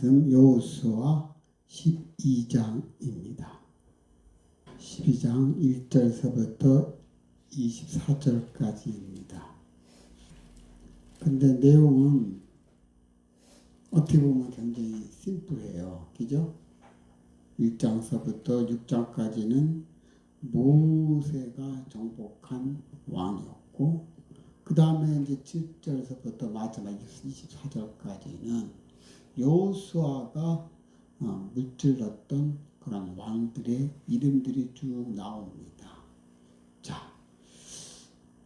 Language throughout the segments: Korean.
말씀 여호수아 12장입니다. 12장 1절서부터 24절까지입니다. 근데 내용은 어떻게 보면 굉장히 심플해요. 그죠? 1장서부터 6장까지는 모세가 정복한 왕이었고, 그 다음에 이제 7절서부터 마지막 24절까지는 여호수아가 물질렀던 그런 왕들의 이름들이 쭉 나옵니다. 자,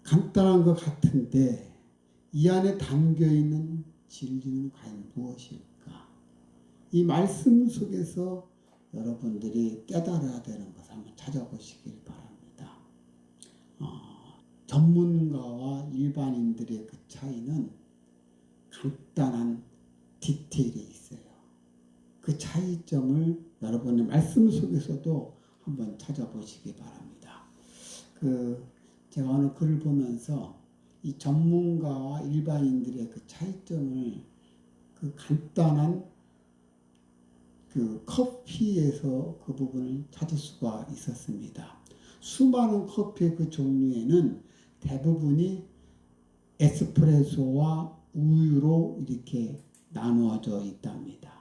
간단한 것 같은데 이 안에 담겨있는 진리는 과연 무엇일까? 이 말씀 속에서 여러분들이 깨달아야 되는 것을 한번 찾아보시길 바랍니다. 전문가와 일반인들의 그 차이는 간단한 디테일이 있어요. 그 차이점을 여러분의 말씀 속에서도 한번 찾아보시기 바랍니다. 제가 어느 글을 보면서 이 전문가와 일반인들의 그 차이점을 그 간단한 그 커피에서 그 부분을 찾을 수가 있었습니다. 수많은 커피의 그 종류에는 대부분이 에스프레소와 우유로 이렇게 나누어져 있답니다.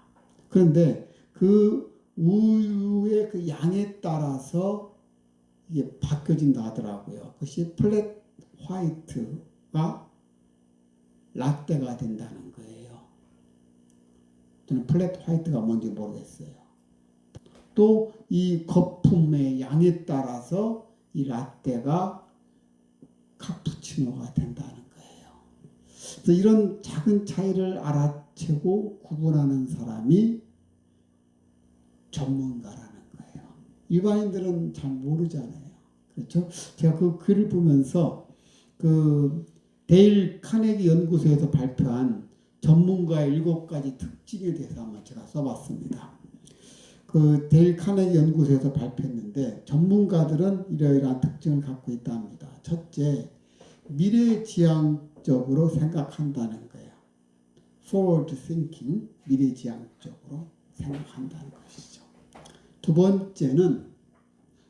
그런데 그 우유의 그 양에 따라서 이게 바뀌어진다 하더라고요. 그것이 플랫 화이트가 라떼가 된다는 거예요. 저는 플랫 화이트가 뭔지 모르겠어요. 또 이 거품의 양에 따라서 이 라떼가 카푸치노가 된다는 거예요. 그래서 이런 작은 차이를 알아채고 구분하는 사람이 전문가라는 거예요. 일반인들은 잘 모르잖아요. 그렇죠? 제가 그 글을 보면서 그 데일 카네기 연구소에서 발표한 전문가의 7가지 특징에 대해서 한번 제가 써봤습니다. 그 데일 카네기 연구소에서 발표했는데 전문가들은 이러이러한 특징을 갖고 있다 합니다. 첫째, 미래지향적으로 생각한다는 거예요. forward thinking, 미래지향적으로 생각한다는 것이죠. 두 번째는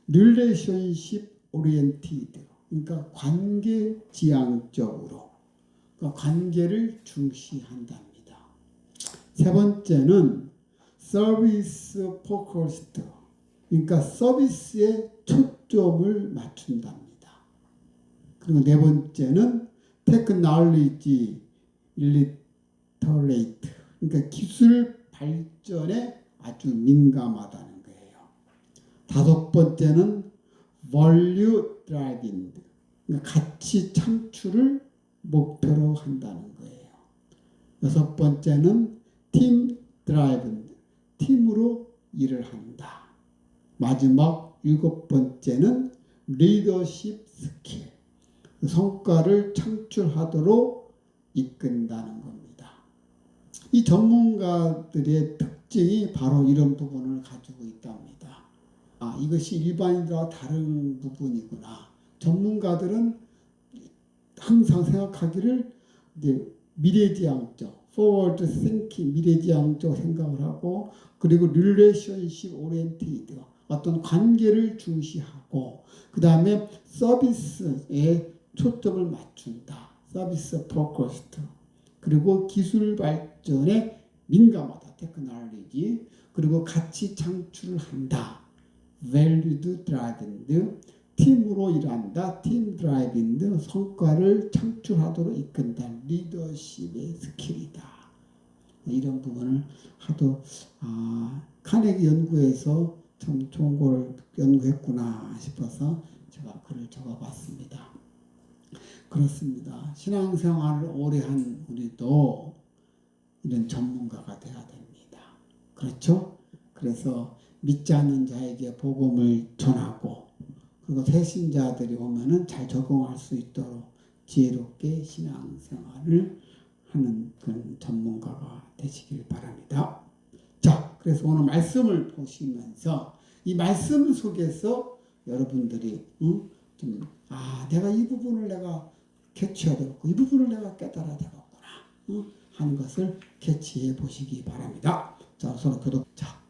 relationship oriented, 그러니까 관계지향적으로, 그러니까 관계를 중시한답니다. 세 번째는 서비스 포커스드, 그러니까 서비스에 초점을 맞춘답니다. 그리고 네 번째는 테크놀로지 일리터레이트, 그러니까 기술 발전에 아주 민감하다는 거예요. 다섯 번째는 value driving, 그러니까 가치 창출을 목표로 한다는 거예요. 여섯 번째는 team driving, 팀으로 일을 한다. 마지막 7번째는 리더십 스킬, 성과를 창출하도록 이끈다는 겁니다. 이 전문가들의 특징이 바로 이런 부분을 가지고 있답니다. 이것이 일반인들과 다른 부분이구나. 전문가들은 항상 생각하기를 미래지향적, forward thinking, 미래지향적 생각을 하고, 그리고 relationship oriented, 어떤 관계를 중시하고, 그 다음에 서비스에 초점을 맞춘다. 서비스 focused. 그리고 기술 발전에 민감하다. 테크놀로지. 그리고 가치 창출을 한다. value driven. 팀으로 일한다. 팀 드라이빙, 성과를 창출하도록 이끈다. 리더십의 스킬이다. 이런 부분을 하도 카네기 연구에서 참 좋은 걸 연구했구나 싶어서 제가 글을 적어봤습니다. 그렇습니다. 신앙생활을 오래 한 우리도 이런 전문가가 돼야 됩니다. 그렇죠? 그래서 믿지 않는 자에게 복음을 전하고, 그리고 새신자들이 오면은 잘 적응할 수 있도록 지혜롭게 신앙생활을 하는 그런 전문가가 되시길 바랍니다. 자, 그래서 오늘 말씀을 보시면서 이 말씀 속에서 여러분들이 내가 이 부분을 내가 캐치해야 되겠고, 이 부분을 내가 깨달아야 되겠구나 하는 것을 캐치해 보시기 바랍니다. 자, 서로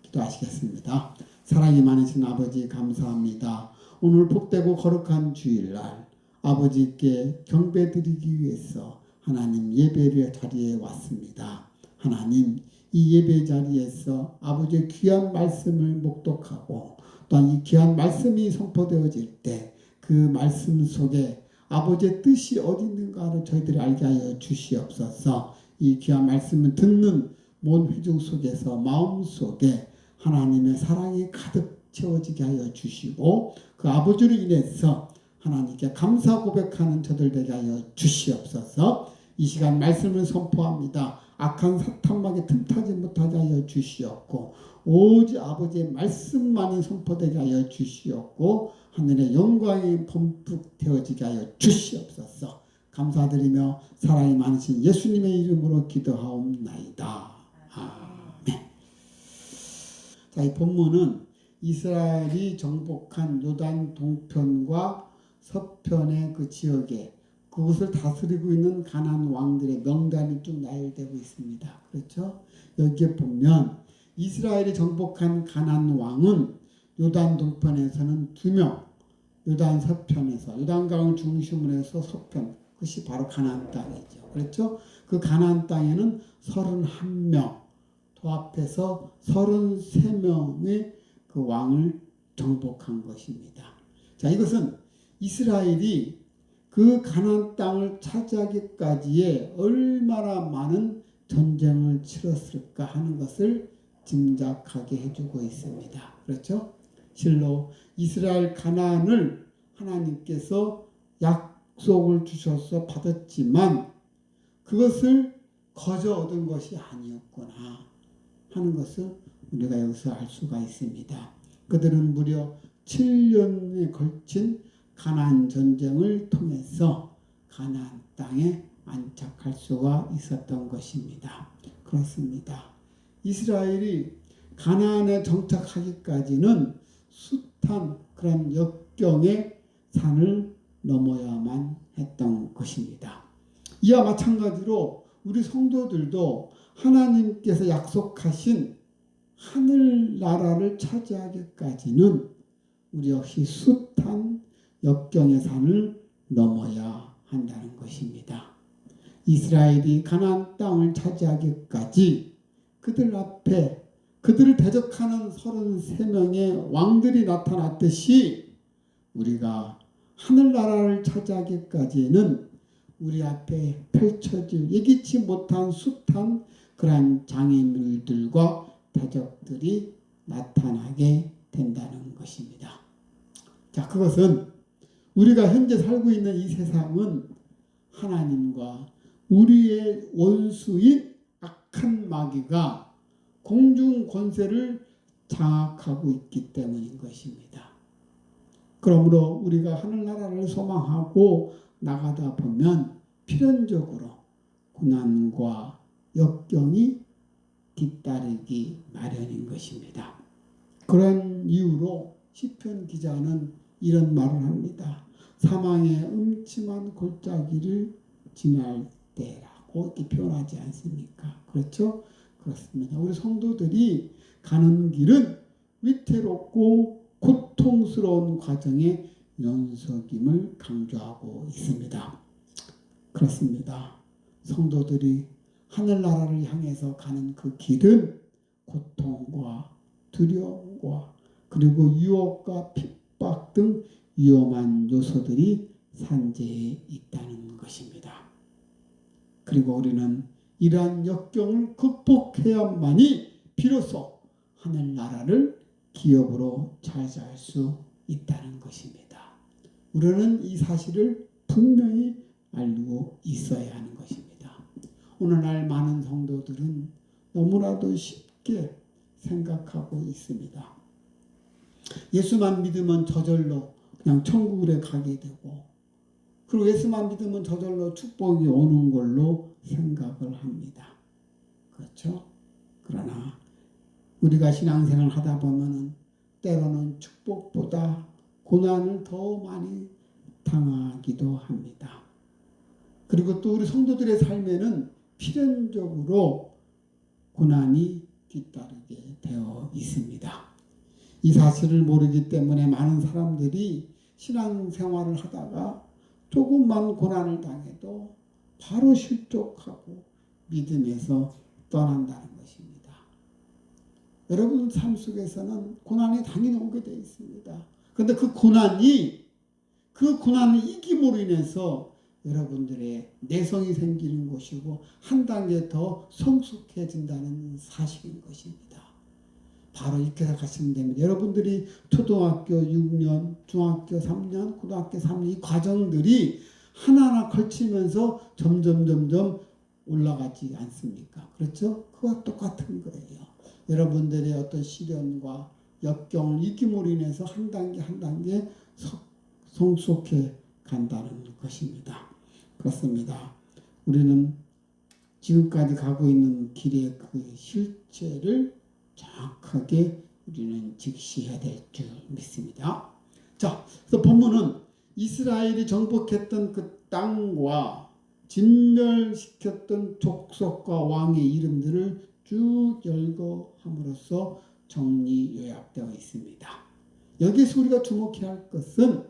기도하시겠습니다. 사랑이 많으신 아버지 감사합니다. 오늘 복되고 거룩한 주일날 아버지께 경배드리기 위해서 하나님 예배의 자리에 왔습니다. 하나님 이 예배 자리에서 아버지의 귀한 말씀을 목독하고 또한 이 귀한 말씀이 선포되어질 때 그 말씀 속에 아버지의 뜻이 어디 있는가를 저희들이 알게 하여 주시옵소서. 이 귀한 말씀을 듣는 모든 회중 속에서 마음 속에 하나님의 사랑이 가득 채워지게 하여 주시고 그 아버지로 인해서 하나님께 감사 고백하는 저들 되게 하여 주시옵소서. 이 시간 말씀을 선포합니다. 악한 사탄막에 틈타지 못하게 하여 주시옵고 오직 아버지의 말씀만이 선포되게 하여 주시옵고 하늘의 영광이 범뿍 되어지게 하여 주시옵소서. 감사드리며 사랑이 많으신 예수님의 이름으로 기도하옵나이다. 아멘. 자, 이 본문은 이스라엘이 정복한 요단 동편과 서편의 그 지역에 그곳을 다스리고 있는 가나안 왕들의 명단이 쭉 나열되고 있습니다. 그렇죠? 여기에 보면 이스라엘이 정복한 가나안 왕은 요단 동편에서는 2명, 요단 서편에서 요단강을 중심으로 해서 서편, 그것이 바로 가나안 땅이죠. 그렇죠? 그 가나안 땅에는 31명, 도합해서 33명의 그 왕을 정복한 것입니다. 자, 이것은 이스라엘이 그 가나안 땅을 차지하기까지의 얼마나 많은 전쟁을 치렀을까 하는 것을 짐작하게 해주고 있습니다. 그렇죠? 실로 이스라엘 가나안을 하나님께서 약속을 주셔서 받았지만 그것을 거저 얻은 것이 아니었구나 하는 것을 우리가 여기서 알 수가 있습니다. 그들은 무려 7년에 걸친 가나안 전쟁을 통해서 가나안 땅에 안착할 수가 있었던 것입니다. 그렇습니다. 이스라엘이 가나안에 정착하기까지는 숱한 그런 역경의 산을 넘어야만 했던 것입니다. 이와 마찬가지로 우리 성도들도 하나님께서 약속하신 하늘나라를 차지하기까지는 우리 역시 숱한 역경의 산을 넘어야 한다는 것입니다. 이스라엘이 가나안 땅을 차지하기까지 그들 앞에 그들을 대적하는 33명의 왕들이 나타났듯이 우리가 하늘나라를 차지하기까지는 우리 앞에 펼쳐질 예기치 못한 숱한 그러한 장애물들과 대적들이 나타나게 된다는 것입니다. 자, 그것은 우리가 현재 살고 있는 이 세상은 하나님과 우리의 원수인 악한 마귀가 공중 권세를 장악하고 있기 때문인 것입니다. 그러므로 우리가 하늘나라를 소망하고 나가다 보면 필연적으로 고난과 역경이 뒤따르기 마련인 것입니다. 그런 이유로 시편 기자는 이런 말을 합니다. 사망의 음침한 골짜기를 지날 때라고 이렇게 표현하지 않습니까? 그렇죠? 그렇습니다. 우리 성도들이 가는 길은 위태롭고 고통스러운 과정의 연속임을 강조하고 있습니다. 그렇습니다. 성도들이 하늘나라를 향해서 가는 그 길은 고통과 두려움과 그리고 유혹과 핍박 등 위험한 요소들이 산재해 있다는 것입니다. 그리고 우리는 이러한 역경을 극복해야만이 비로소 하늘나라를 기업으로 차지할 수 있다는 것입니다. 우리는 이 사실을 분명히 알고 있어야 하는 것입니다. 오늘날 많은 성도들은 너무나도 쉽게 생각하고 있습니다. 예수만 믿으면 저절로 그냥 천국에 가게 되고 그리고 예수만 믿으면 저절로 축복이 오는 걸로 생각을 합니다. 그렇죠? 그러나 우리가 신앙생활을 하다 보면은 때로는 축복보다 고난을 더 많이 당하기도 합니다. 그리고 또 우리 성도들의 삶에는 필연적으로 고난이 뒤따르게 되어 있습니다. 이 사실을 모르기 때문에 많은 사람들이 신앙생활을 하다가 조금만 고난을 당해도 바로 실족하고 믿음에서 떠난다는 것입니다. 여러분 삶 속에서는 고난이 당연히 오게 되어 있습니다. 그런데 그 고난을 이김으로 인해서 여러분들의 내성이 생기는 것이고 한 단계 더 성숙해진다는 사실인 것입니다. 바로 이렇게 생각하시면 됩니다. 여러분들이 초등학교 6년, 중학교 3년, 고등학교 3년 이 과정들이 하나하나 걸치면서 점점 올라가지 않습니까? 그렇죠? 그와 똑같은 거예요. 여러분들의 어떤 시련과 역경을 이김으로 인해서 한 단계 한 단계 성숙해 간다는 것입니다. 그렇습니다. 우리는 지금까지 가고 있는 길의 그 실체를 정확하게 우리는 직시해야 될 줄 믿습니다. 자, 그래서 본문은 이스라엘이 정복했던 그 땅과 진멸시켰던 족속과 왕의 이름들을 쭉 열거함으로써 정리 요약되어 있습니다. 여기서 우리가 주목해야 할 것은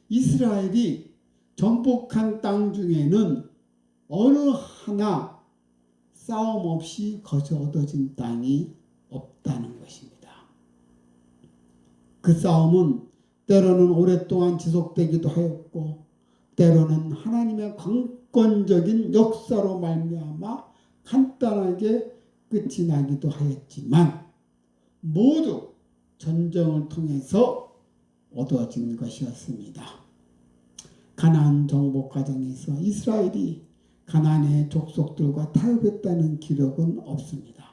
이스라엘이 정복한 땅 중에는 어느 하나 싸움 없이 거저 얻어진 땅이 없다는 것입니다. 그 싸움은 때로는 오랫동안 지속되기도 하였고 때로는 하나님의 강권적인 역사로 말미암아 간단하게 끝이 나기도 하였지만 모두 전쟁을 통해서 얻어진 것이었습니다. 가나안 정복 과정에서 이스라엘이 가나안의 족속들과 타협했다는 기록은 없습니다.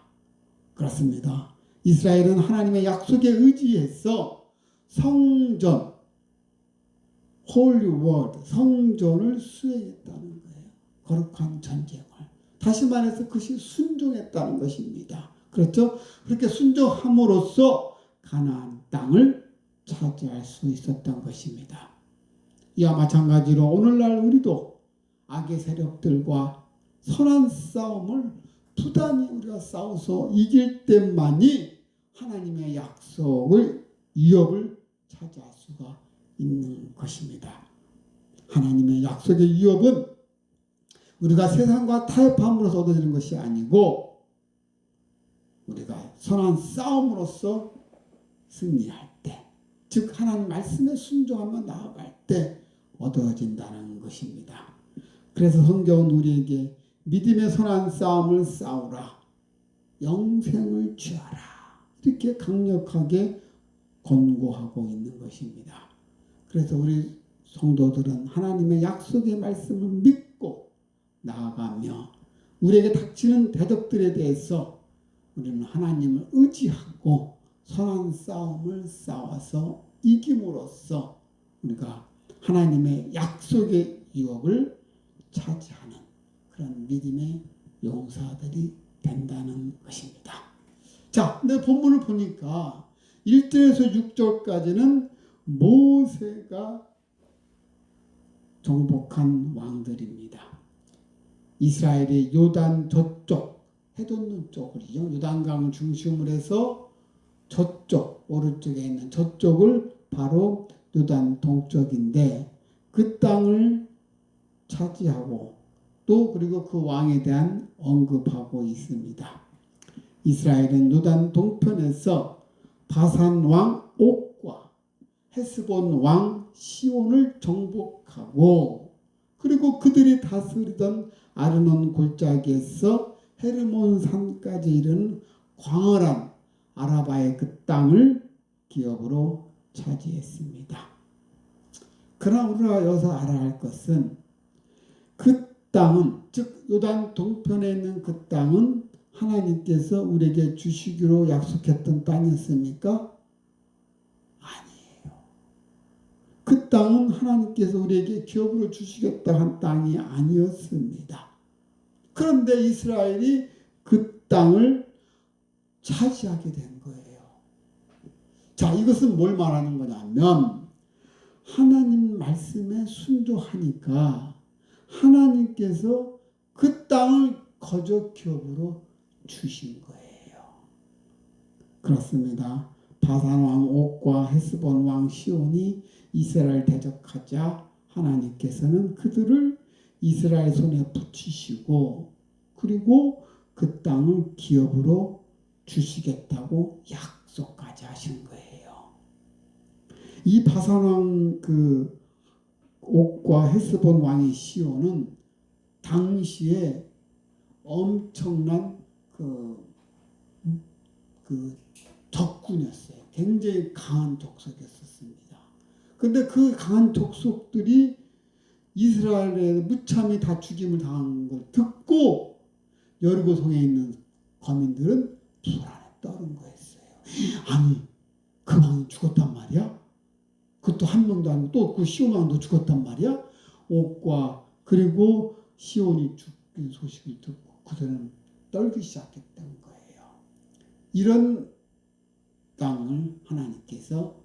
그렇습니다. 이스라엘은 하나님의 약속에 의지해서 성전, 홀리 워드, 성전을 수행했다는 거예요. 거룩한 전쟁을. 다시 말해서 그것이 순종했다는 것입니다. 그렇죠? 그렇게 순종함으로써 가나안 땅을 차지할 수 있었던 것입니다. 이와 마찬가지로 오늘날 우리도 악의 세력들과 선한 싸움을 부단히 우리가 싸워서 이길 때만이 하나님의 약속을 위협을 차지할 수가 있는 것입니다. 하나님의 약속의 위협은 우리가 세상과 타협함으로써 얻어지는 것이 아니고 우리가 선한 싸움으로써 승리할 때, 즉 하나님 말씀에 순종하며 나아갈 때 얻어진다는 것입니다. 그래서 성경은 우리에게 믿음의 선한 싸움을 싸우라, 영생을 취하라 이렇게 강력하게 권고하고 있는 것입니다. 그래서 우리 성도들은 하나님의 약속의 말씀을 믿고 나아가며 우리에게 닥치는 대적들에 대해서 우리는 하나님을 의지하고 선한 싸움을 싸워서 이김으로써 우리가 하나님의 약속의 유업을 차지하는 그런 믿음의 용사들이 된다는 것입니다. 자, 근데 본문을 보니까 1절에서 6절까지는 모세가 정복한 왕들입니다. 이스라엘의 요단 저쪽, 해돋는 쪽을요, 요단강을 중심으로 해서 저쪽, 오른쪽에 있는 저쪽을 바로 요단 동쪽인데 그 땅을 차지하고 또 그리고 그 왕에 대한 언급하고 있습니다. 이스라엘은 요단 동편에서 바산 왕 옥과 헤스본 왕 시온을 정복하고 그리고 그들이 다스리던 아르논 골짜기에서 헤르몬 산까지 이르는 광활한 아라바의 그 땅을 기업으로 차지했습니다. 그러나 우리가 여기서 알아야 할 것은 그 땅은, 즉 요단 동편에 있는 그 땅은 하나님께서 우리에게 주시기로 약속했던 땅이었습니까? 아니에요. 그 땅은 하나님께서 우리에게 기업으로 주시겠다 한 땅이 아니었습니다. 그런데 이스라엘이 그 땅을 차지하게 된 거예요. 자, 이것은 뭘 말하는 거냐면 하나님 말씀에 순종하니까 하나님께서 그 땅을 거저 기업으로 주신 거예요. 그렇습니다. 바산 왕 옥과 헤스본 왕 시온이 이스라엘 대적하자 하나님께서는 그들을 이스라엘 손에 붙이시고 그리고 그 땅을 기업으로 주시겠다고 약속까지 하신 거예요. 이 바산 왕 그 옥과 헤스본 왕의 시온은 당시에 엄청난 그 적군이었어요. 굉장히 강한 족속이었습니다. 그런데 그 강한 족속들이 이스라엘의 무참히 다 죽임을 당한 걸 듣고 여리고성에 있는 거민들은 불안에 떠는 거였어요. 아니 그 왕이 죽었단 말이야? 그것도 한 명도 아니고 또 그 시온 왕도 죽었단 말이야? 옥과 그리고 시온이 죽은 소식을 듣고 그들은 떨기 시작했던 거예요. 이런 땅을 하나님께서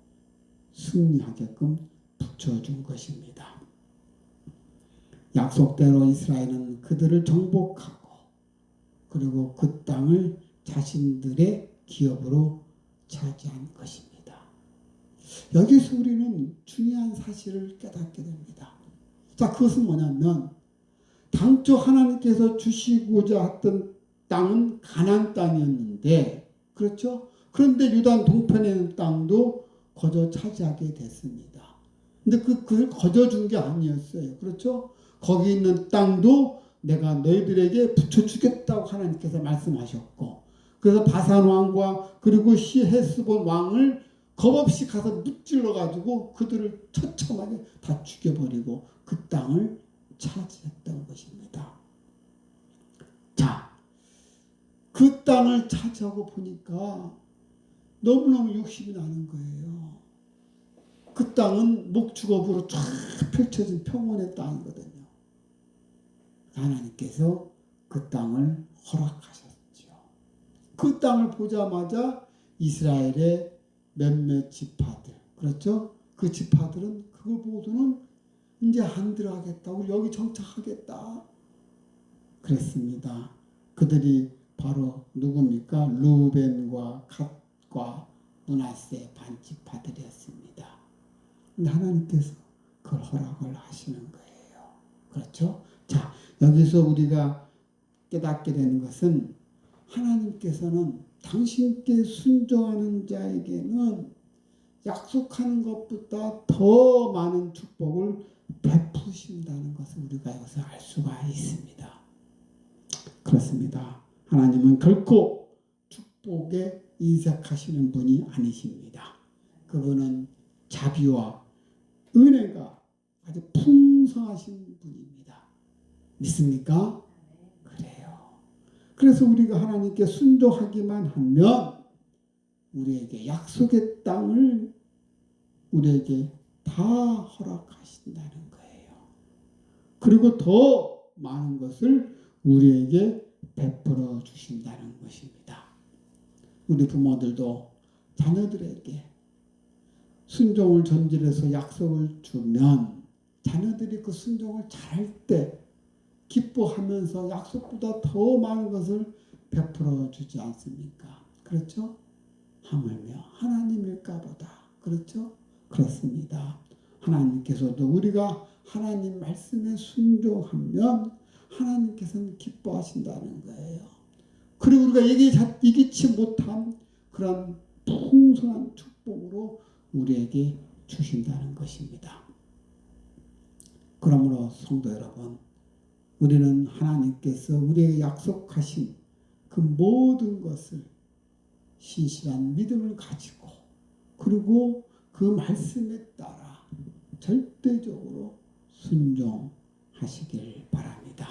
승리하게끔 붙여준 것입니다. 약속대로 이스라엘은 그들을 정복하고 그리고 그 땅을 자신들의 기업으로 차지한 것입니다. 여기서 우리는 중요한 사실을 깨닫게 됩니다. 자, 그것은 뭐냐면 당초 하나님께서 주시고자 했던 땅은 가나안 땅이었는데 그렇죠? 그런데 유단 동편에 있는 땅도 거저 차지하게 됐습니다. 근데 그걸 거저 준 게 아니었어요. 그렇죠? 거기 있는 땅도 내가 너희들에게 붙여주겠다고 하나님께서 말씀하셨고 그래서 바산 왕과 그리고 헤스본 왕을 겁없이 가서 무찔러 가지고 그들을 처참하게 다 죽여버리고 그 땅을 차지했던 것입니다. 자, 그 땅을 차지하고 보니까 너무너무 욕심이 나는 거예요. 그 땅은 목축업으로 쫙 펼쳐진 평원의 땅이거든요. 하나님께서 그 땅을 허락하셨죠. 그 땅을 보자마자 이스라엘의 몇몇 지파들, 그렇죠? 그 지파들은 그걸 보고는 이제 안 들어가겠다. 우리 여기 정착하겠다. 그랬습니다. 그들이 바로 누굽니까? 루벤과 갓과 므낫세 반지파들이었습니다. 근데 하나님께서 그걸 허락을 하시는 거예요. 그렇죠? 자, 여기서 우리가 깨닫게 되는 것은 하나님께서는 당신께 순종하는 자에게는 약속하는 것보다 더 많은 축복을 베푸신다는 것을 우리가 여기서 알 수가 있습니다. 그렇습니다. 하나님은 결코 축복에 인색하시는 분이 아니십니다. 그분은 자비와 은혜가 아주 풍성하신 분입니다. 믿습니까? 그래요. 그래서 우리가 하나님께 순종하기만 하면 우리에게 약속의 땅을 우리에게 다 허락하신다는 거예요. 그리고 더 많은 것을 우리에게 베풀어 주신다는 것입니다. 우리 부모들도 자녀들에게 순종을 전제해서 약속을 주면 자녀들이 그 순종을 잘할 때 기뻐하면서 약속보다 더 많은 것을 베풀어 주지 않습니까? 그렇죠? 하물며 하나님일까 보다. 그렇죠? 그렇습니다. 하나님께서도 우리가 하나님 말씀에 순종하면 하나님께서는 기뻐하신다는 거예요. 그리고 우리가 이기치 못한 그런 풍성한 축복으로 우리에게 주신다는 것입니다. 그러므로 성도 여러분, 우리는 하나님께서 우리에게 약속하신 그 모든 것을 신실한 믿음을 가지고 그리고 그 말씀에 따라 절대적으로 순종하시길 바랍니다.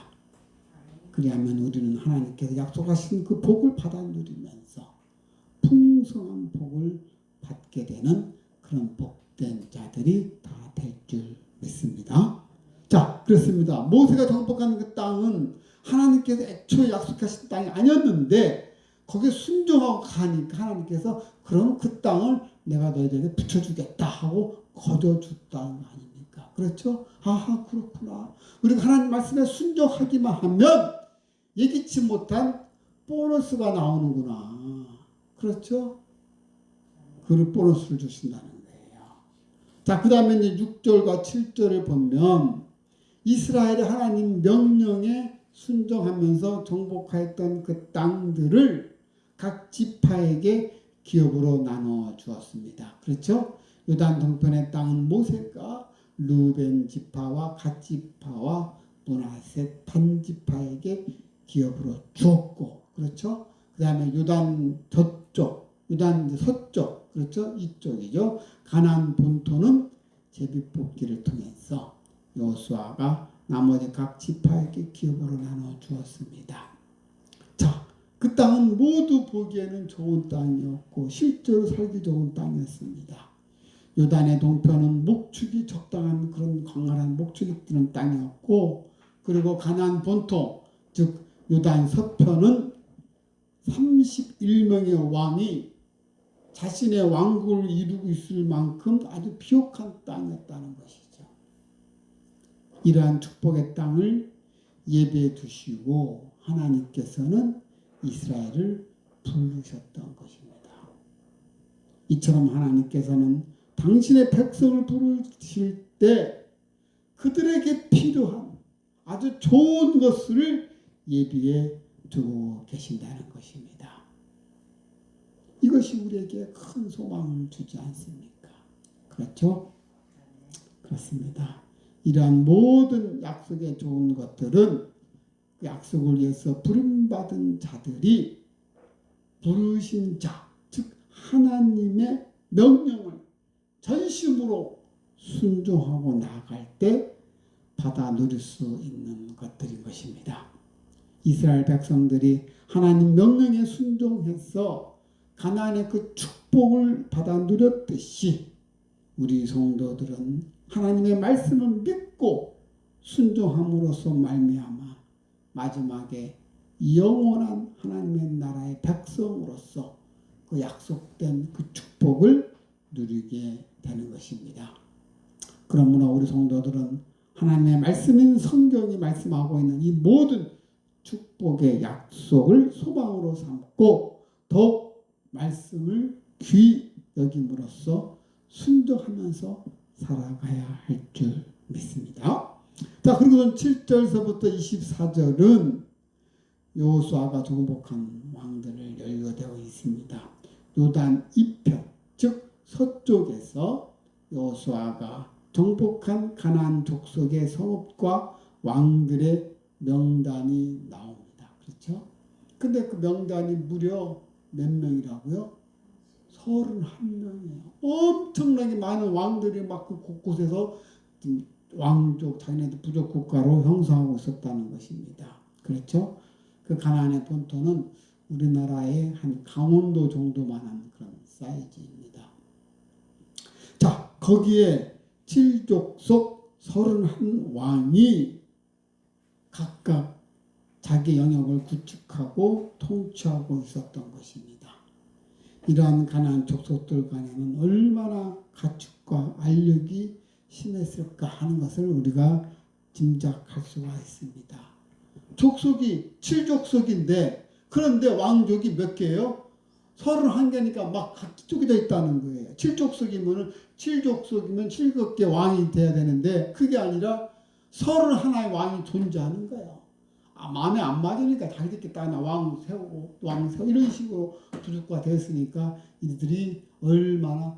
그리하면 우리는 하나님께서 약속하신 그 복을 받아 누리면서 풍성한 복을 받게 되는 그런 복된 자들이 다 될 줄 믿습니다. 자, 그렇습니다. 모세가 정복하는 그 땅은 하나님께서 애초에 약속하신 땅이 아니었는데 거기에 순종하고 가니까 하나님께서 그럼 그 땅을 내가 너희들에게 붙여주겠다 하고 거둬줬다는 거 아닙니까? 그렇죠? 아하, 그렇구나. 우리가 하나님 말씀에 순종하기만 하면 예기치 못한 보너스가 나오는구나. 그렇죠? 그를 보너스를 주신다는 거예요. 자, 그 다음에 이제 6절과 7절을 보면 이스라엘이 하나님 명령에 순종하면서 정복하였던 그 땅들을 각 지파에게 기업으로 나눠 주었습니다. 그렇죠? 요단 동편의 땅은 모세가 루벤 지파와 갓 지파와 므낫세 단 지파에게 기업으로 주었고, 그렇죠? 그 다음에 요단 저쪽, 요단 서쪽, 그렇죠? 이쪽이죠. 가나안 본토는 제비뽑기를 통해서 여호수아가 나머지 각 지파에게 기업으로 나눠 주었습니다. 자, 그 땅은 모두 보기에는 좋은 땅이었고 실제로 살기 좋은 땅이었습니다. 요단의 동편은 목축이 적당한 그런 광활한 목축이 뜨는 땅이었고, 그리고 가나안 본토, 즉 요단 서편은 31명의 왕이 자신의 왕국을 이루고 있을 만큼 아주 비옥한 땅이었다는 것이죠. 이러한 축복의 땅을 예배해 두시고 하나님께서는 이스라엘을 부르셨던 것입니다. 이처럼 하나님께서는 당신의 백성을 부르실 때 그들에게 필요한 아주 좋은 것을 예비해 두고 계신다는 것입니다. 이것이 우리에게 큰 소망을 주지 않습니까? 그렇죠? 그렇습니다. 이러한 모든 약속의 좋은 것들은 그 약속을 위해서 부름받은 자들이 부르신 자, 즉 하나님의 명령을 전심으로 순종하고 나아갈 때 받아 누릴 수 있는 것들인 것입니다. 이스라엘 백성들이 하나님 명령에 순종해서 가나안의 그 축복을 받아 누렸듯이 우리 성도들은 하나님의 말씀을 믿고 순종함으로써 말미암아 마지막에 영원한 하나님의 나라의 백성으로서 그 약속된 그 축복을 누리게 되는 것입니다. 그러므로 우리 성도들은 하나님의 말씀인 성경이 말씀하고 있는 이 모든 축복의 약속을 소망으로 삼고 더욱 말씀을 귀히 여김으로써 순종하면서 살아가야 할 줄 믿습니다. 자, 그리고 7절서부터 24절은 여호수아가 정복한 왕들을 연루되어 있습니다. 요단 이편, 즉 서쪽에서 여호수아가 정복한 가나안 족속의 성읍과 왕들의 명단이 나옵니다. 그렇죠? 근데 그 명단이 무려 몇 명이라고요? 31명이에요. 엄청나게 많은 왕들이 막 그 곳곳에서 왕족, 자기네들 부족 국가로 형성하고 있었다는 것입니다. 그렇죠? 그 가나안의 본토는 우리나라의 한 강원도 정도만한 그런 사이즈입니다. 자, 거기에 7족속 31왕이 각각 자기 영역을 구축하고 통치하고 있었던 것입니다. 이러한 가나안 족속들 간에는 얼마나 가축과 알력이 심했을까 하는 것을 우리가 짐작할 수가 있습니다. 족속이 7족속인데 그런데 왕족이 몇 개예요? 31개니까 막 각기 쪼개져 있다는 거예요. 7족속이면 7개 왕이 돼야 되는데 그게 아니라 31의 왕이 존재하는 거예요. 마음에 안 맞으니까 자기들끼리 다 왕 세우고 이런 식으로 부족과 됐으니까 이들이 얼마나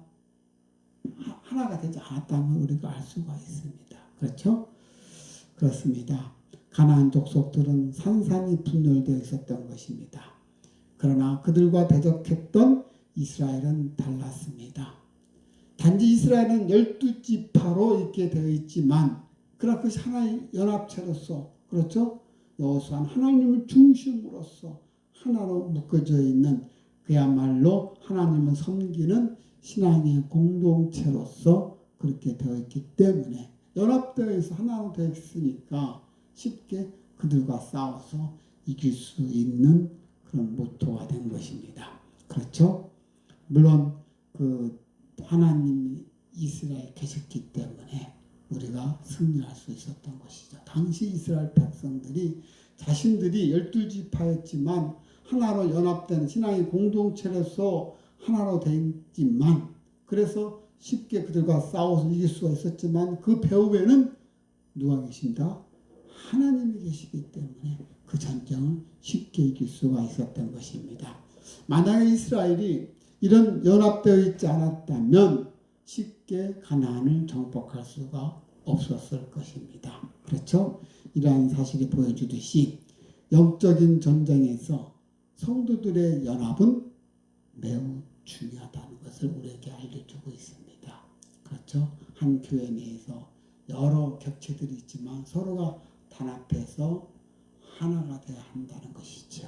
하나가 되지 않았다는 걸 우리가 알 수가 있습니다. 그렇죠? 그렇습니다. 가나안 족속들은 산산이 분열되어 있었던 것입니다. 그러나 그들과 대적했던 이스라엘은 달랐습니다. 단지 이스라엘은 12지파로 있게 되어 있지만 그러나 그것이 하나의 연합체로서 그렇죠? 여호수아는 하나님을 중심으로서 하나로 묶어져 있는 그야말로 하나님을 섬기는 신앙의 공동체로서 그렇게 되어 있기 때문에 연합되어 있어 하나로 되어 있으니까 쉽게 그들과 싸워서 이길 수 있는 그런 모토가 된 것입니다. 그렇죠? 물론 그 하나님이 이스라엘에 계셨기 때문에 우리가 승리할 수 있었던 것이죠. 당시 이스라엘 백성들이 자신들이 12지파였지만 하나로 연합된 신앙의 공동체로서 하나로 되었지만 그래서 쉽게 그들과 싸워서 이길 수가 있었지만 그 배후에는 누가 계신다? 하나님이 계시기 때문에 그 전쟁을 쉽게 이길 수가 있었던 것입니다. 만약에 이스라엘이 이런 연합되어 있지 않았다면 쉽게 가나안을 정복할 수가 없었을 것입니다. 그렇죠? 이러한 사실이 보여주듯이 영적인 전쟁에서 성도들의 연합은 매우 중요하다는 것을 우리에게 알려주고 있습니다. 그렇죠? 한 교회 내에서 여러 격체들이 있지만 서로가 단합해서 하나가 되어야 한다는 것이죠.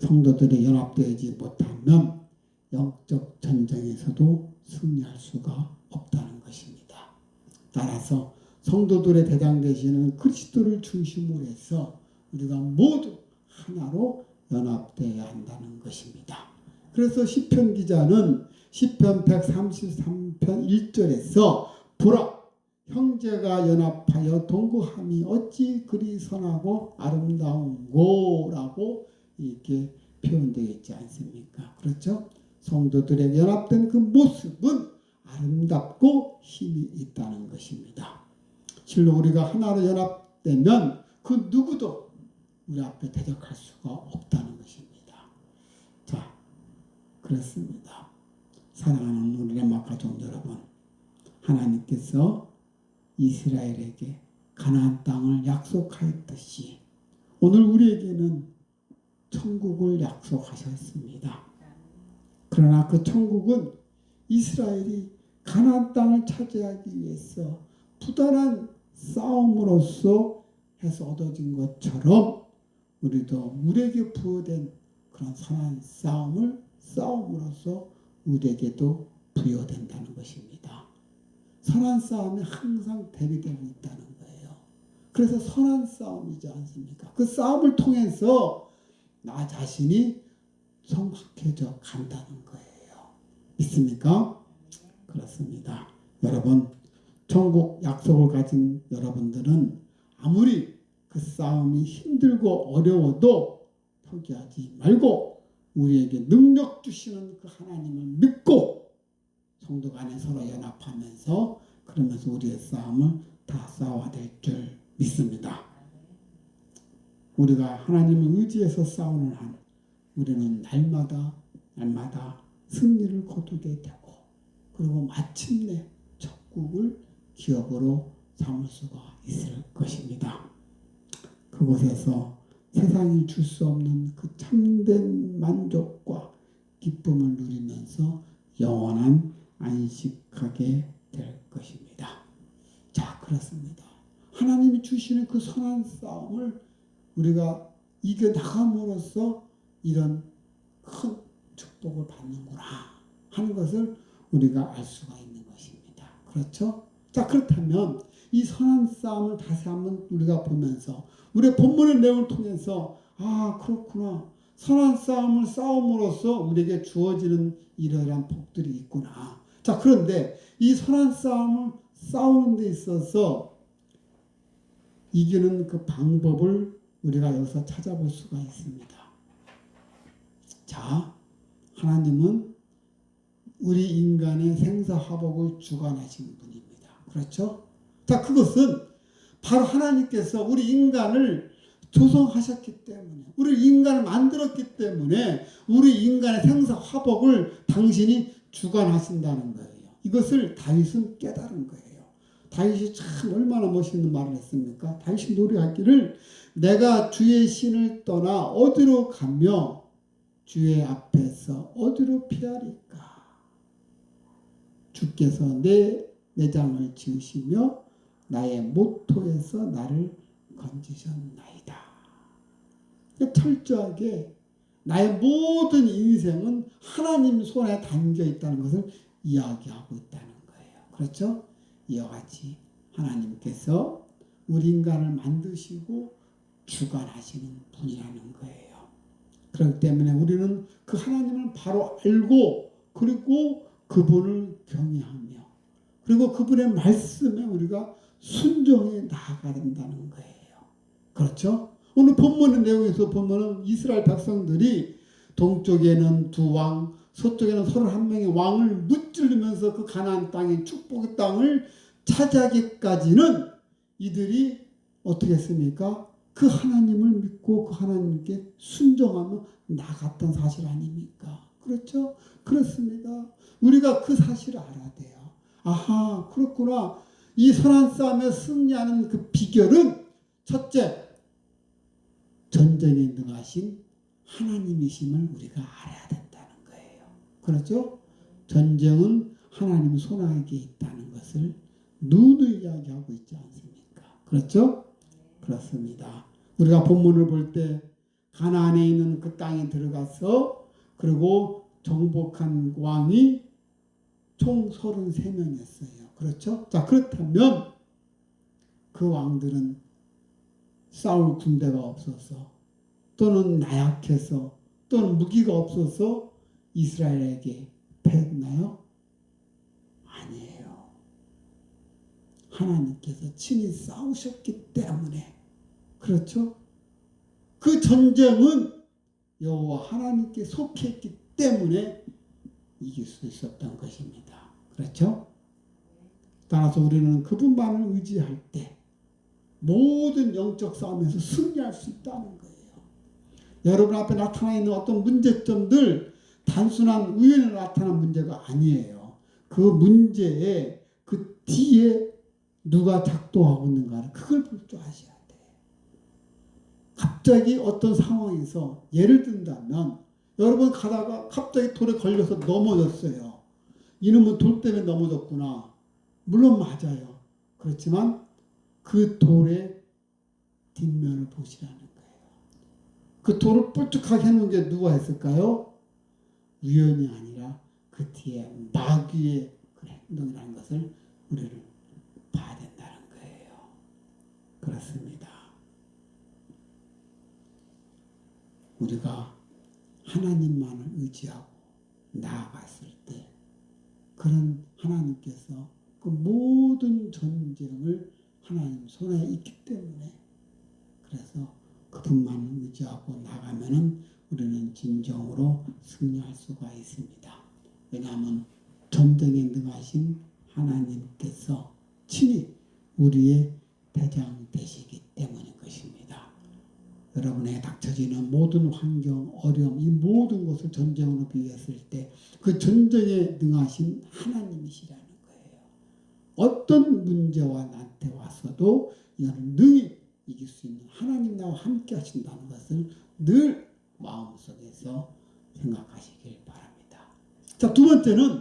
성도들이 연합되지 못하면 영적 전쟁에서도 승리할 수가 없다는 것입니다. 따라서 성도들의 대장 되시는 그리스도를 중심으로 해서 우리가 모두 하나로 연합되어야 한다는 것입니다. 그래서 시편 기자는 시편 133편 1절에서 보라 형제가 연합하여 동거함이 어찌 그리 선하고 아름다운고 라고 이렇게 표현되어 있지 않습니까? 그렇죠? 성도들의 연합된 그 모습은 아름답고 힘이 있다는 것입니다. 실로 우리가 하나로 연합되면 그 누구도 우리 앞에 대적할 수가 없다는 것입니다. 자, 그렇습니다. 사랑하는 우리 레마 가족 여러분, 하나님께서 이스라엘에게 가나안 땅을 약속하였듯이 오늘 우리에게는 천국을 약속하셨습니다. 그러나 그 천국은 이스라엘이 가나안 땅을 차지하기 위해서 부단한 싸움으로써 해서 얻어진 것처럼 우리도 우리에게 부여된 그런 선한 싸움으로써 우리에게도 부여된다는 것입니다. 선한 싸움이 항상 대비되고 있다는 거예요. 그래서 선한 싸움이지 않습니까? 그 싸움을 통해서 나 자신이 성숙해져 간다는 거예요. 믿습니까? 그렇습니다. 여러분, 천국 약속을 가진 여러분들은 아무리 그 싸움이 힘들고 어려워도 포기하지 말고 우리에게 능력 주시는 그 하나님을 믿고 성도 간에 서로 연합하면서 그러면서 우리의 싸움을 다 싸워야 될 줄 믿습니다. 우리가 하나님을 의지해서 싸우는 한 우리는 날마다 승리를 거두게 되고 그리고 마침내 천국을 기업으로 삼을 수가 있을 것입니다. 그곳에서 세상이 줄 수 없는 그 참된 만족과 기쁨을 누리면서 영원한 안식하게 될 것입니다. 자, 그렇습니다. 하나님이 주시는 그 선한 싸움을 우리가 이겨나감으로써 이런 큰 축복을 받는구나 하는 것을 우리가 알 수가 있는 것입니다. 그렇죠? 자, 그렇다면 이 선한 싸움을 다시 한번 우리가 보면서 우리의 본문의 내용을 통해서 그렇구나. 선한 싸움을 싸움으로써 우리에게 주어지는 이러한 복들이 있구나. 자, 그런데 이 선한 싸움을 싸우는 데 있어서 이기는 그 방법을 우리가 여기서 찾아볼 수가 있습니다. 자, 하나님은 우리 인간의 생사화복을 주관하신 분입니다. 그렇죠? 자, 그것은 바로 하나님께서 우리 인간을 조성하셨기 때문에, 우리 인간을 만들었기 때문에 우리 인간의 생사화복을 당신이 주관하신다는 거예요. 이것을 다윗은 깨달은 거예요. 다윗이 참 얼마나 멋있는 말을 했습니까? 다윗이 노래하기를 내가 주의 신을 떠나 어디로 가며 주의 앞에서 어디로 피하리까? 주께서 내 내장을 지으시며 나의 모토에서 나를 건지셨나이다. 철저하게 나의 모든 인생은 하나님 손에 담겨 있다는 것을 이야기하고 있다는 거예요. 그렇죠? 이와 같이 하나님께서 우리 인간을 만드시고 주관하시는 분이라는 거예요. 그렇기 때문에 우리는 그 하나님을 바로 알고 그리고 그분을 경외하며 그리고 그분의 말씀에 우리가 순종해 나아가야 된다는 거예요. 그렇죠? 오늘 본문의 내용에서 보면은 이스라엘 백성들이 동쪽에는 두 왕, 서쪽에는 31명의 왕을 무찌르면서 그 가나안 땅인 축복의 땅을 차지하기까지는 이들이 어떻게 했습니까? 그 하나님을 믿고 그 하나님께 순종하며 나갔던 사실 아닙니까? 그렇죠? 그렇습니다. 우리가 그 사실을 알아야 돼요. 아하, 그렇구나. 이 선한 싸움에 승리하는 그 비결은 첫째, 전쟁에 능하신 하나님이심을 우리가 알아야 된다는 거예요. 그렇죠? 전쟁은 하나님 손아귀에 있다는 것을 누누이 이야기하고 있지 않습니까? 그렇죠? 그렇습니다. 우리가 본문을 볼 때 가나안에 있는 그 땅에 들어가서 그리고 정복한 왕이 총 33명이었어요. 그렇죠? 자, 그렇다면 그 왕들은 싸울 군대가 없어서 또는 나약해서 또는 무기가 없어서 이스라엘에게 패했나요? 아니에요. 하나님께서 친히 싸우셨기 때문에 그렇죠? 그 전쟁은 여호와 하나님께 속했기 때문에 이길 수 있었던 것입니다. 그렇죠? 따라서 우리는 그분만을 의지할 때 모든 영적 싸움에서 승리할 수 있다는 거예요. 여러분 앞에 나타나 있는 어떤 문제점들 단순한 우연에 나타난 문제가 아니에요. 그 문제에 그 뒤에 누가 작동하고 있는가 그걸 볼 줄 아셔야 돼요. 갑자기 어떤 상황에서 예를 든다면 여러분 가다가 갑자기 돌에 걸려서 넘어졌어요. 이놈은 돌 때문에 넘어졌구나. 물론 맞아요. 그렇지만 그 돌의 뒷면을 보시라는 거예요. 그 돌을 뾰족하게 해놓은 게 누가 했을까요? 우연이 아니라 그 뒤에 마귀의 그 행동이라는 것을 우리는 봐야 된다는 거예요. 그렇습니다. 우리가 하나님만을 의지하고 나아갔을 때 그런 하나님께서 그 모든 전쟁을 하나님 손에 있기 때문에 그래서 그분만 의지하고 나가면은 우리는 진정으로 승리할 수가 있습니다. 왜냐하면 전쟁에 능하신 하나님께서 친히 우리의 대장 되시기 때문인 것입니다. 여러분의 닥쳐지는 모든 환경, 어려움, 이 모든 것을 전쟁으로 비유했을 때 그 전쟁에 능하신 하나님이시라는 거예요. 어떤 문제와 나한테 왔어도 이거는 능히 이길 수 있는 하나님 나와 함께 하신다는 것을 늘 마음속에서 생각하시길 바랍니다. 자, 두 번째는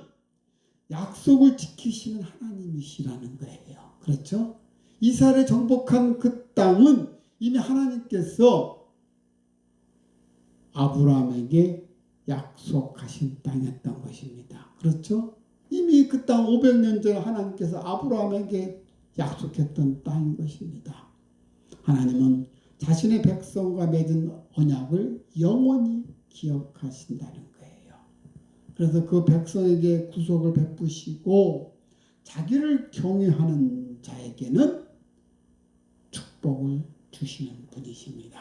약속을 지키시는 하나님이시라는 거예요. 그렇죠? 이스라엘에 정복한 그 땅은 이미 하나님께서 아브라함에게 약속하신 땅이었던 것입니다. 그렇죠? 이미 그 땅 500년 전에 하나님께서 아브라함에게 약속했던 땅인 것입니다. 하나님은 자신의 백성과 맺은 언약을 영원히 기억하신다는 거예요. 그래서 그 백성에게 구속을 베푸시고 자기를 경외하는 자에게는 축복을 주시는 분이십니다.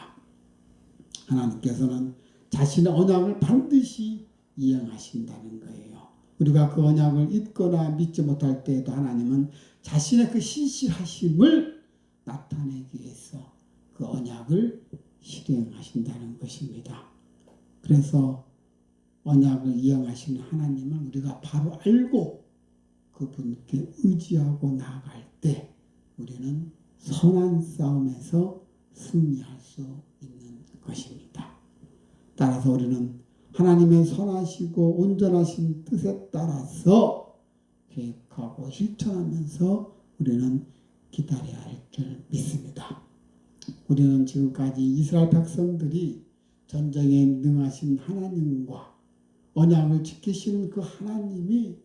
하나님께서는 자신의 언약을 반드시 이행하신다는 거예요. 우리가 그 언약을 잊거나 믿지 못할 때에도 하나님은 자신의 그 신실하심을 나타내기 위해서 그 언약을 실행하신다는 것입니다. 그래서 언약을 이행하시는 하나님을 우리가 바로 알고 그분께 의지하고 나아갈 때 우리는 선한 싸움에서 승리할 수 있는 것입니다. 따라서 우리는 하나님의 선하시고 온전하신 뜻에 따라서 계획하고 실천하면서 우리는 기다려야 할 줄 믿습니다. 우리는 지금까지 이스라엘 백성들이 전쟁에 능하신 하나님과 언약을 지키시는 그 하나님이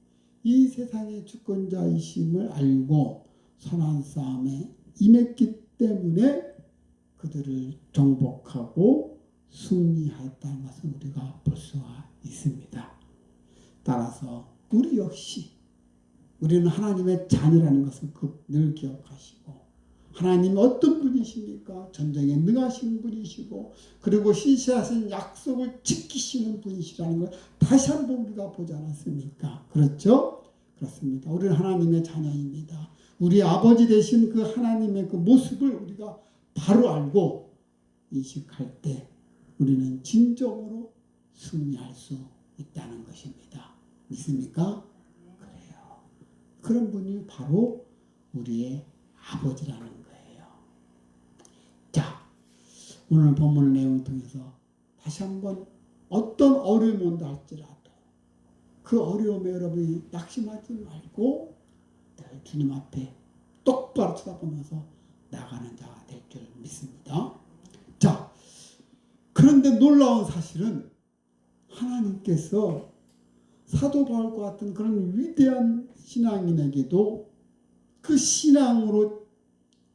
이 세상의 주권자이심을 알고 선한 싸움에 임했기 때문에 그들을 정복하고 승리하였다는 것을 우리가 볼 수가 있습니다. 따라서 우리 역시 우리는 하나님의 자녀라는 것을 늘 기억하시고 하나님 어떤 분이십니까? 전쟁에 능하신 분이시고 그리고 신시하신 약속을 지키시는 분이시라는 걸 다시 한번 우리가 보지 않았습니까? 그렇죠? 그렇습니다. 우리는 하나님의 자녀입니다. 우리 아버지 되신 그 하나님의 그 모습을 우리가 바로 알고 인식할 때 우리는 진정으로 승리할 수 있다는 것입니다. 믿습니까? 그래요. 그런 분이 바로 우리의 아버지라는 거예요. 자, 오늘 본문 내용을 통해서 다시 한번 어떤 어려움이 온다 할지라도 그 어려움에 여러분이 낙심하지 말고 늘 주님 앞에 똑바로 쳐다보면서 나가는 자가 될 줄 믿습니다. 자, 그런데 놀라운 사실은 하나님께서 사도 바울과 같은 그런 위대한 신앙인에게도 그 신앙으로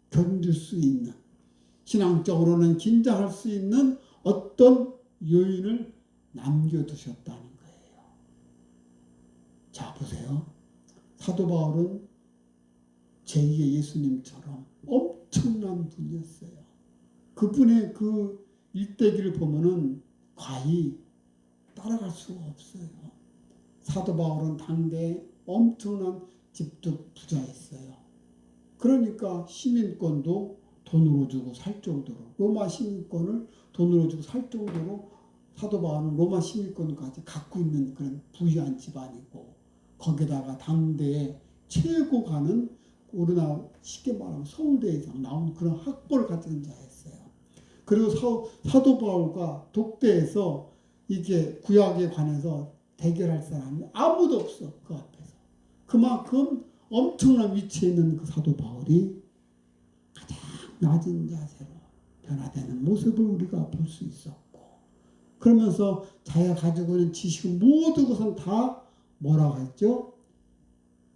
견딜 수 있는, 신앙적으로는 긴장할 수 있는 어떤 요인을 남겨두셨다는 거예요. 자, 보세요. 사도 바울은 제2의 예수님처럼 엄청난 분이었어요. 그분의 그 일대기를 보면은 과히 따라갈 수가 없어요. 사도 바울은 당대에 엄청난 집도 부자였어요. 그러니까 시민권도 돈으로 주고 살 정도로, 로마 시민권을 돈으로 주고 살 정도로 사도 바울은 로마 시민권까지 갖고 있는 그런 부유한 집안이고, 거기다가 당대에 최고 가는 우리나라 쉽게 말하면 서울대 이상 나온 그런 학벌을 가진 자였어요. 그리고 사도 바울과 독대에서 이게 구약에 관해서 대결할 사람이 아무도 없어. 그 앞에서. 그만큼 엄청난 위치에 있는 그 사도 바울이 가장 낮은 자세로 변화되는 모습을 우리가 볼 수 있었고, 그러면서 자기가 가지고 있는 지식은 모든 것은 다 뭐라고 했죠?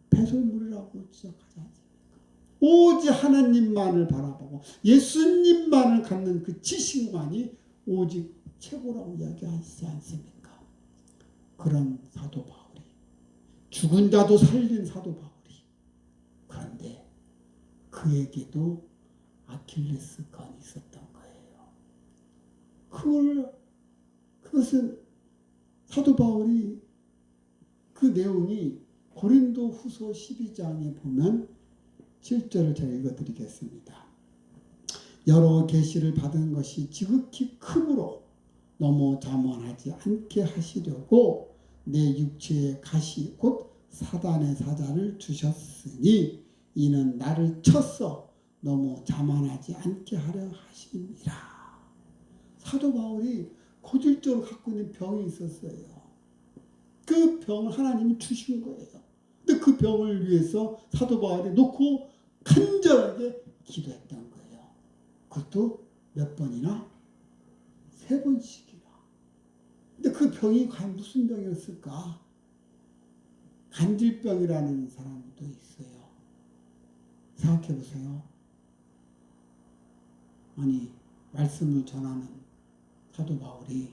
배설물이라고 지적하지 않습니까? 오직 하나님만을 바라보고 예수님만을 갖는 그 지식만이 오직 최고라고 이야기하지 않습니까? 그런 사도 바울이, 죽은 자도 살린 사도 바울이, 그런데 그에게도 아킬레스건이 있었던 거예요. 그것은 사도 바울이 그 내용이 고린도 후서 12장에 보면 7절을 제가 읽어드리겠습니다. 여러 계시를 받은 것이 지극히 크므로 너무 자만하지 않게 하시려고 내 육체의 가시 곧 사단의 사자를 주셨으니 이는 나를 쳐서 너무 자만하지 않게 하려 하심이라. 사도 바울이 고질적으로 갖고 있는 병이 있었어요. 그 병을 하나님이 주신 거예요. 근데 그 병을 위해서 사도 바울이 놓고 간절하게 기도했던 거예요. 그것도 몇 번이나? 3번씩이나. 근데 그 병이 과연 무슨 병이었을까? 간질병이라는 사람도 있어요. 생각해 보세요. 아니, 말씀을 전하는 사도 바울이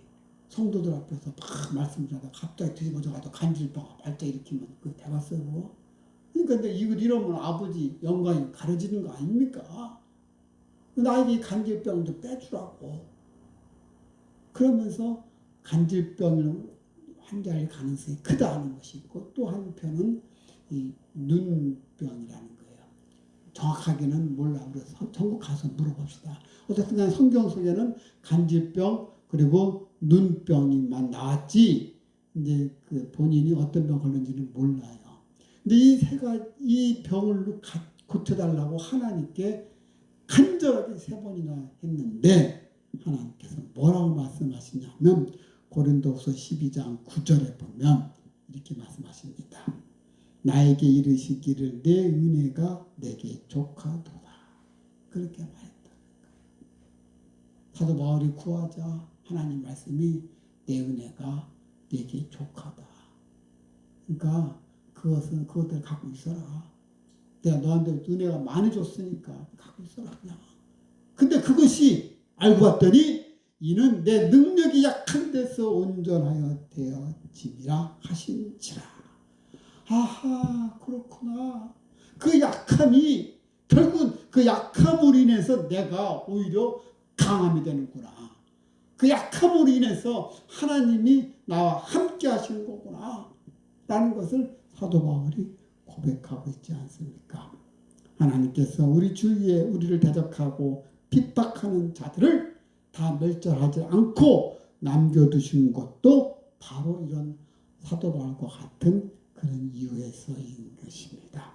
성도들 앞에서 막 말씀을 전하다가 갑자기 뒤집어져가지고 간질병 발작 일으키면 그 대박이고. 그러니까 근데 이걸 이러면 아버지 영광이 가려지는 거 아닙니까? 나에게 간질병도 빼주라고. 그러면서 간질병 환자일 가능성이 크다는 것이 있고, 또 한편은 이 눈병이라는 거예요. 정확하게는 몰라. 우리 전국 가서 물어봅시다. 어쨌든 간에 성경 속에는 간질병 그리고 눈병만 나왔지, 이제 그 본인이 어떤 병 걸렸는지는 몰라요. 근데 이 병을 고쳐달라고 하나님께 간절하게 3번이나 했는데, 하나님께서 뭐라고 말씀하시냐면 고린도후서 12장 9절에 보면 이렇게 말씀하십니다. 나에게 이르시기를 내 은혜가 내게 족하도다. 그렇게 말했다. 사도 바울이 구하자 하나님 말씀이 내 은혜가 내게 족하다. 그러니까 그것을 갖고 있어라. 내가 너한테 은혜가 많이 줬으니까 갖고 있어라 그냥. 근데 그것이 알고 봤더니 이는 내 능력이 약한 데서 온전하여 되어짐이라 하신지라. 아하, 그렇구나. 그 약함이 결국은 그 약함으로 인해서 내가 오히려 강함이 되는구나. 그 약함으로 인해서 하나님이 나와 함께 하시는 거구나 라는 것을 사도 바울이 고백하고 있지 않습니까? 하나님께서 우리 주위에 우리를 대적하고 핍박하는 자들을 다 멸절하지 않고 남겨두신 것도 바로 이런 사도 바울과 같은 그런 이유에서인 것입니다.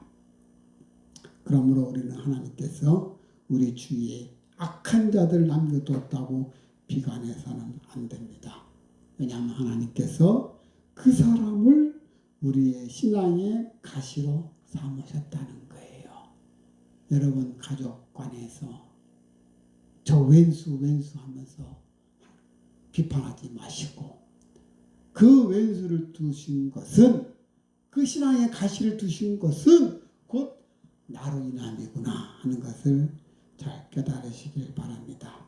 그러므로 우리는 하나님께서 우리 주위에 악한 자들을 남겨두었다고 비관해서는 안 됩니다. 왜냐하면 하나님께서 그 사람을 우리의 신앙의 가시로 삼으셨다는 거예요. 여러분 가족 간에서 저 왼수 하면서 비판하지 마시고 그 왼수를 두신 것은 그 신앙의 가시를 두신 것은 곧 나로 인함이구나 하는 것을 잘 깨달으시길 바랍니다.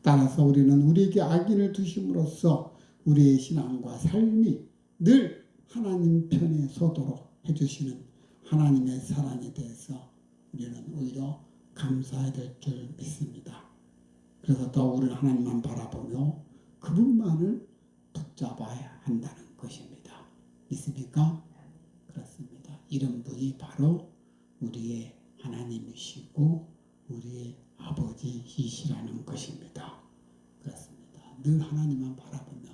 따라서 우리는 우리에게 악인을 두심으로써 우리의 신앙과 삶이 늘 하나님 편에 서도록 해주시는 하나님의 사랑에 대해서 우리는 오히려 감사해야 될 줄 믿습니다. 그래서 더 우리는 하나님만 바라보며 그분만을 붙잡아야 한다는 것입니다. 믿습니까? 그렇습니다. 이런 분이 바로 우리의 하나님이시고 우리의 아버지이시라는 것입니다. 그렇습니다. 늘 하나님만 바라보며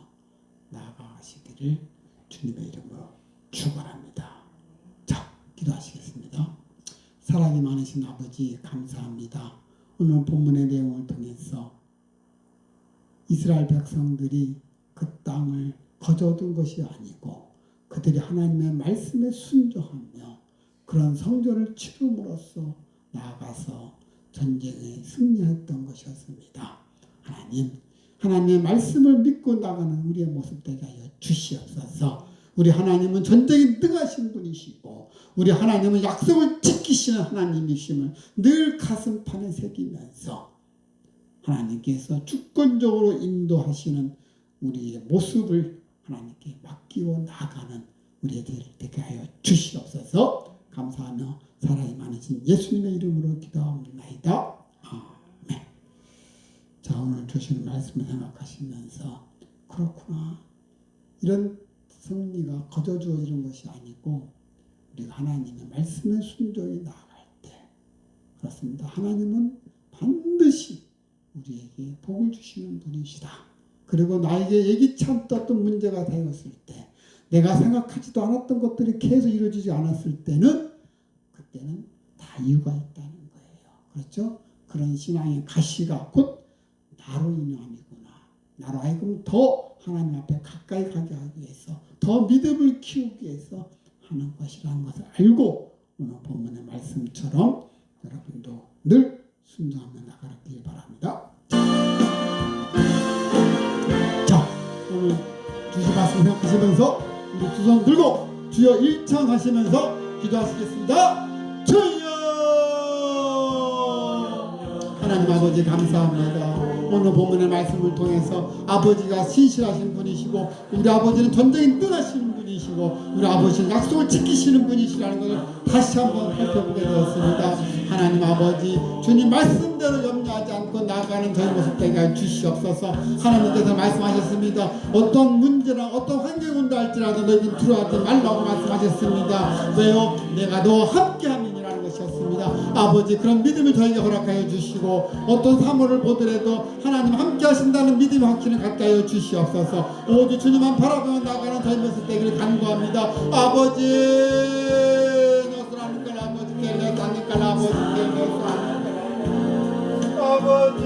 나아가시기를 주님의 이름으로 축원합니다. 자, 기도하시겠습니다. 사랑이 많으신 아버지 감사합니다. 오늘 본문의 내용을 통해서 이스라엘 백성들이 그 땅을 거저둔 것이 아니고 그들이 하나님의 말씀에 순종하며 그런 성전을 치름으로써 나아가서 전쟁에 승리했던 것이었습니다. 하나님의 말씀을 믿고 나가는 우리의 모습 되게 하여 주시옵소서. 우리 하나님은 전쟁에 능하신 분이시고 우리 하나님은 약속을 지키시는 하나님이심을 늘 가슴판에 새기면서 하나님께서 주권적으로 인도하시는 우리의 모습을 하나님께 맡기고 나가는 우리들 되게 하여 주시옵소서. 감사하며 사랑이 많으신 예수님의 이름으로 기도합니다. 아멘. 자, 오늘 주신 말씀을 생각하시면서 그렇구나. 이런 승리가 거저 주어지는 것이 아니고 우리가 하나님의 말씀에 순종해 나아갈 때 그렇습니다. 하나님은 반드시 우리에게 복을 주시는 분이시다. 그리고 나에게 예기치 않던 문제가 되었을 때 내가 생각하지도 않았던 것들이 계속 이루어지지 않았을 때는 그때는 다 이유가 있다는 거예요. 그렇죠? 그런 신앙의 가시가 곧 나로 인함이구나. 나로 하여금 더 하나님 앞에 가까이 가게 하기 위해서 더 믿음을 키우기 위해서 하는 것이라는 것을 알고 오늘 본문의 말씀처럼 여러분도 늘 순종하며 나가길 바랍니다. 자, 오늘 주신 말씀 생각하시면서 우리 두 손 들고 주여 일창하시면서 기도하시겠습니다. 주여! 하나님 아버지 감사합니다. 오늘 본문의 말씀을 통해서 아버지가 신실하신 분이시고 우리 아버지는 전쟁에 능하시는 분이시고 우리 아버지는 약속을 지키시는 분이시라는 것을 다시 한번 살펴보게 되었습니다. 하나님 아버지 주님 말씀대로 염려하지 않고 나아가는 저희 모습 되게 해 주시옵소서. 하나님께서 말씀하셨습니다. 어떤 문제나 어떤 환경이 온다 할지라도 너희는 두려워하지 말라고 말씀하셨습니다. 왜요? 내가 너와 함께함이니라는 것이었습니다. 아버지 그런 믿음을 저에게 허락하여 주시고 어떤 사물을 보더라도 하나님 함께 하신다는 믿음의 확신을 갖게 하여 주시옵소서. 오직 주님만 바라보며 나가는 저희 모습 되기를 간구합니다. 아버지 너스라는 걸 아버지 깨려사는 걸 아버지 깨려사는 걸 아버지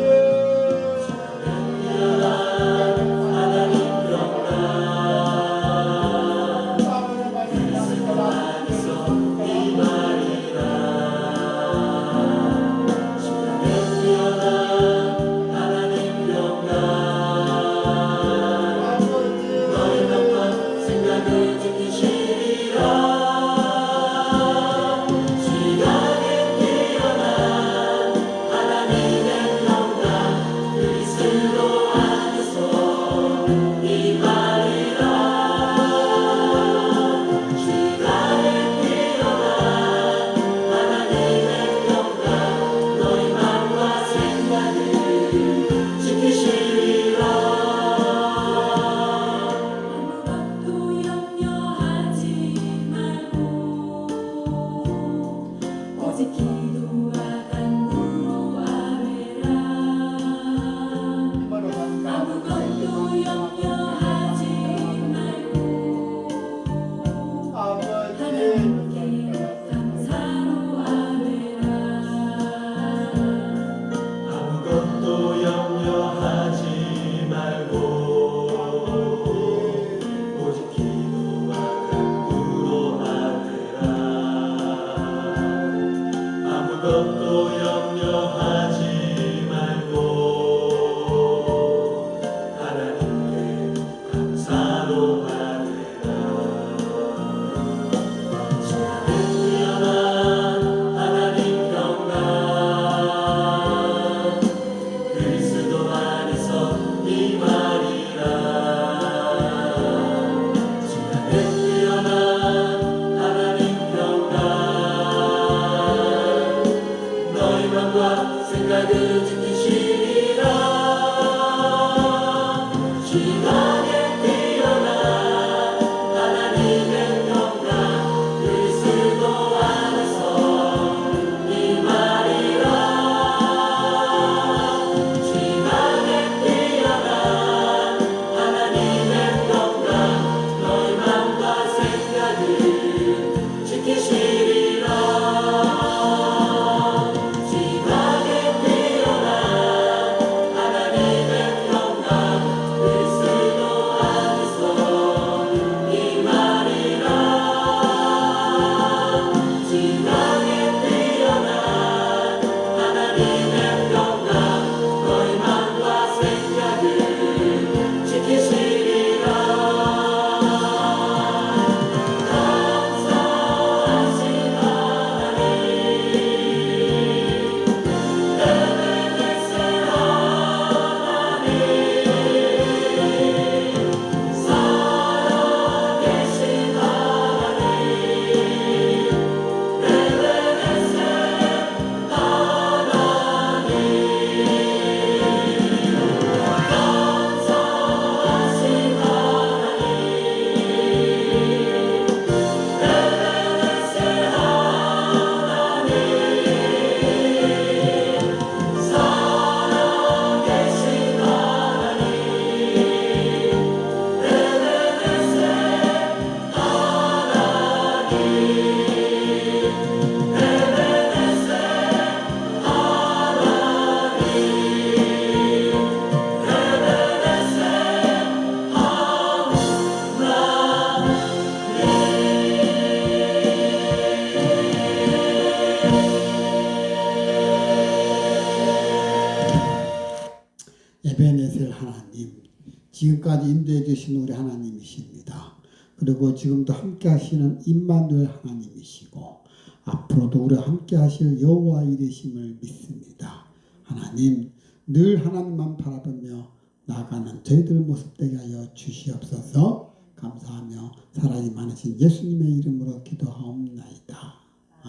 에베네셀 하나님, 지금까지 인도해 주신 우리 하나님이십니다. 그리고 지금도 함께 하시는 임마누엘 하나님이시고 앞으로도 우리와 함께 하실 여호와 이르심을 믿습니다. 하나님, 늘 하나님만 바라보며 나아가는 저희들 모습 되게 하여 주시옵소서. 감사하며 사랑이 많으신 예수님의 이름으로 기도하옵나이다.